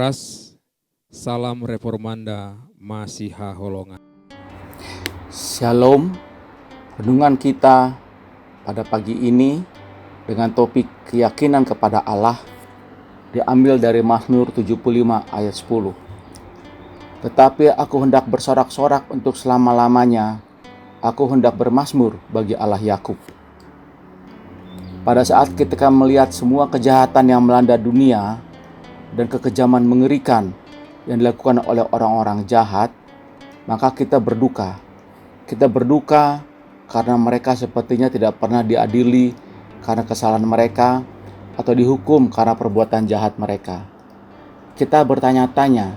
keras, salam reformanda Masiha Holongan. Shalom, renungan kita pada pagi ini dengan topik keyakinan kepada Allah diambil dari Mazmur 75 ayat 10. Tetapi aku hendak bersorak-sorak untuk selama-lamanya, aku hendak bermazmur bagi Allah Yakub. Pada saat ketika melihat semua kejahatan yang melanda dunia dan kekejaman mengerikan yang dilakukan oleh orang-orang jahat, maka kita berduka. Kita berduka karena mereka sepertinya tidak pernah diadili karena kesalahan mereka atau dihukum karena perbuatan jahat mereka. Kita bertanya-tanya,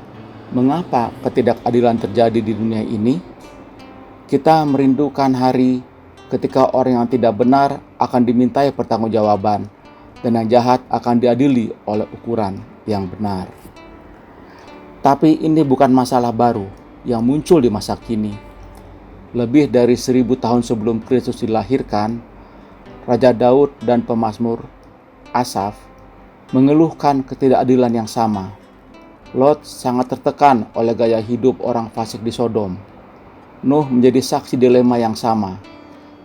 mengapa ketidakadilan terjadi di dunia ini? Kita merindukan hari ketika orang yang tidak benar akan dimintai pertanggungjawaban dan yang jahat akan diadili oleh ukuran yang benar. Tapi ini bukan masalah baru yang muncul di masa kini. Lebih dari 1000 tahun sebelum Kristus dilahirkan, Raja Daud dan pemazmur Asaf mengeluhkan ketidakadilan yang sama. Lot sangat tertekan oleh gaya hidup orang fasik di Sodom. Nuh menjadi saksi dilema yang sama,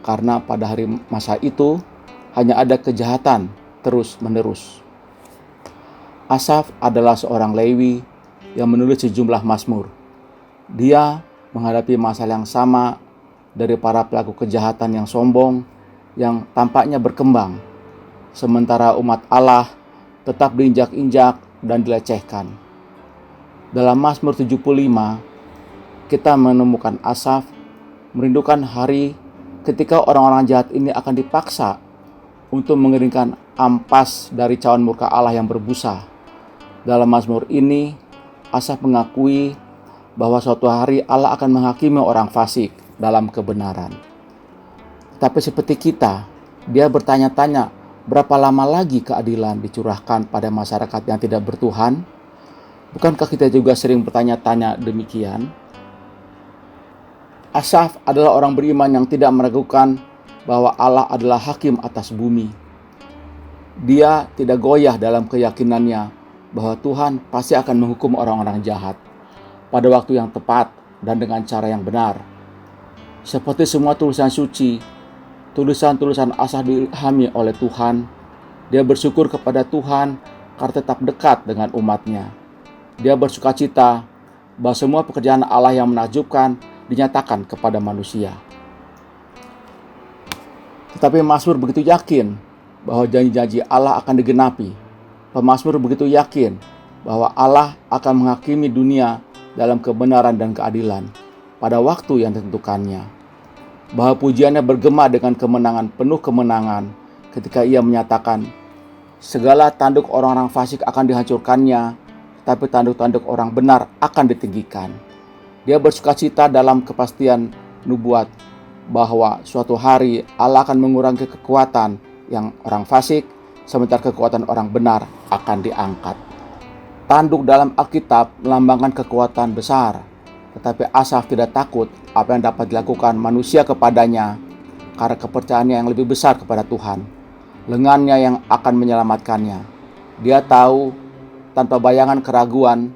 karena pada hari masa itu hanya ada kejahatan terus-menerus. Asaf adalah seorang Lewi yang menulis sejumlah mazmur. Dia menghadapi masalah yang sama dari para pelaku kejahatan yang sombong yang tampaknya berkembang, sementara umat Allah tetap diinjak-injak dan dilecehkan. Dalam Mazmur 75, kita menemukan Asaf merindukan hari ketika orang-orang jahat ini akan dipaksa untuk mengeringkan ampas dari cawan murka Allah yang berbusa. Dalam Mazmur ini, Asaf mengakui bahwa suatu hari Allah akan menghakimi orang fasik dalam kebenaran. Tapi seperti kita, dia bertanya-tanya, berapa lama lagi keadilan dicurahkan pada masyarakat yang tidak bertuhan? Bukankah kita juga sering bertanya-tanya demikian? Asaf adalah orang beriman yang tidak meragukan bahwa Allah adalah hakim atas bumi. Dia tidak goyah dalam keyakinannya bahwa Tuhan pasti akan menghukum orang-orang jahat pada waktu yang tepat dan dengan cara yang benar. Seperti semua tulisan suci, tulisan-tulisan Asaf diilhami oleh Tuhan. Dia bersyukur kepada Tuhan karena tetap dekat dengan umatnya. Dia bersukacita bahwa semua pekerjaan Allah yang menakjubkan dinyatakan kepada manusia. Tetapi Mazmur begitu yakin bahwa janji-janji Allah akan digenapi. Pemazmur begitu yakin bahwa Allah akan menghakimi dunia dalam kebenaran dan keadilan pada waktu yang ditentukannya. Bahwa pujiannya bergema dengan kemenangan, penuh kemenangan ketika ia menyatakan, segala tanduk orang-orang fasik akan dihancurkannya, tapi tanduk-tanduk orang benar akan ditinggikan. Dia bersukacita dalam kepastian nubuat bahwa suatu hari Allah akan mengurangi kekuatan yang orang fasik, sementara kekuatan orang benar akan diangkat. Tanduk dalam Alkitab melambangkan kekuatan besar, tetapi Asaf tidak takut apa yang dapat dilakukan manusia kepadanya karena kepercayaannya yang lebih besar kepada Tuhan, lengannya yang akan menyelamatkannya. Dia tahu tanpa bayangan keraguan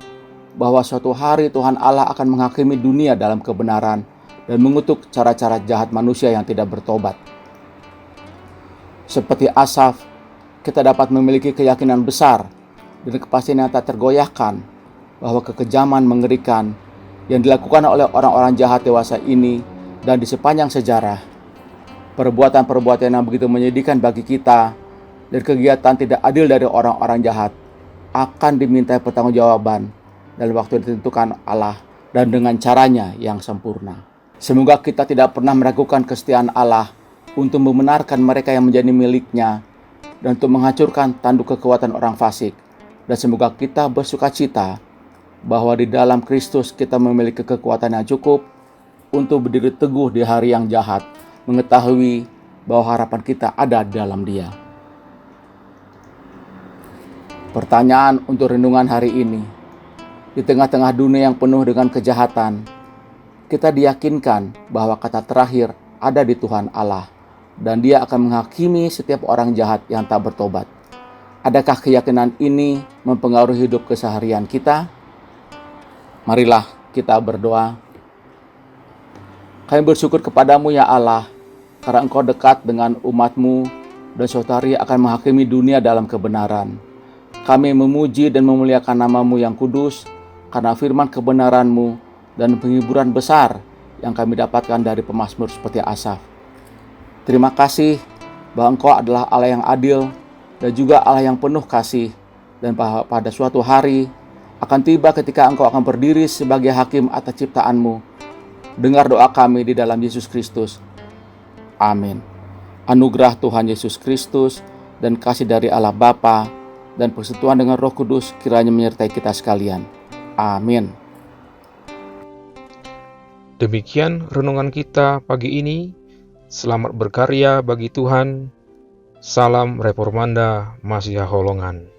bahwa suatu hari Tuhan Allah akan menghakimi dunia dalam kebenaran dan mengutuk cara-cara jahat manusia yang tidak bertobat. Seperti Asaf, kita dapat memiliki keyakinan besar dan kepastian yang tak tergoyahkan bahwa kekejaman mengerikan yang dilakukan oleh orang-orang jahat dewasa ini dan di sepanjang sejarah, perbuatan-perbuatan yang begitu menyedihkan bagi kita dan kegiatan tidak adil dari orang-orang jahat akan dimintai pertanggungjawaban dalam waktu yang ditentukan Allah dan dengan caranya yang sempurna. Semoga kita tidak pernah meragukan kesetiaan Allah untuk membenarkan mereka yang menjadi miliknya dan untuk menghancurkan tanduk kekuatan orang fasik. Dan semoga kita bersukacita bahwa di dalam Kristus kita memiliki kekuatan yang cukup untuk berdiri teguh di hari yang jahat, mengetahui bahwa harapan kita ada di dalam Dia. Pertanyaan untuk renungan hari ini. Di tengah-tengah dunia yang penuh dengan kejahatan, kita diyakinkan bahwa kata terakhir ada di Tuhan Allah, dan Dia akan menghakimi setiap orang jahat yang tak bertobat. Adakah keyakinan ini mempengaruhi hidup keseharian kita? Marilah kita berdoa. Kami bersyukur kepadamu ya Allah, karena Engkau dekat dengan umat-Mu dan suatu hari akan menghakimi dunia dalam kebenaran. Kami memuji dan memuliakan nama-Mu yang kudus, karena firman kebenaran-Mu dan penghiburan besar yang kami dapatkan dari pemazmur seperti Asaf. Terima kasih bahwa Engkau adalah Allah yang adil dan juga Allah yang penuh kasih, dan pada suatu hari akan tiba ketika Engkau akan berdiri sebagai hakim atas ciptaan-Mu. Dengar doa kami di dalam Yesus Kristus. Amin. Anugerah Tuhan Yesus Kristus dan kasih dari Allah Bapa dan persekutuan dengan Roh Kudus kiranya menyertai kita sekalian. Amin. Demikian renungan kita pagi ini. Selamat berkarya bagi Tuhan. Salam Reformanda Masiha Holongan.